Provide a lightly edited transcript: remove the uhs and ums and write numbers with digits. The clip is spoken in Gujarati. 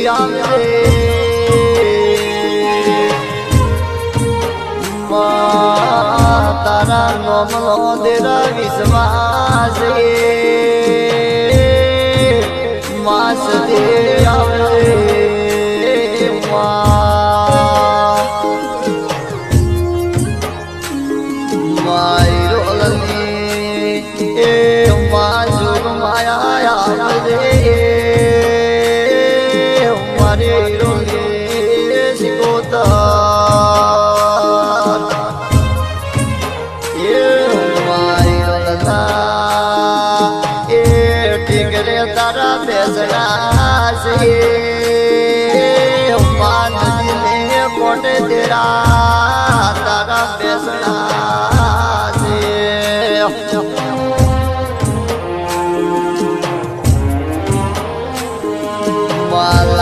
આવે તારા નોમનો દેરા વિશ્વાસ માસ દે આવે માયરો લની એ માજુર માયા આવે મારે રોલે શિકોતા તારા બેસણા છે માનને કોટે તેરા તારા બેસણા છે માલા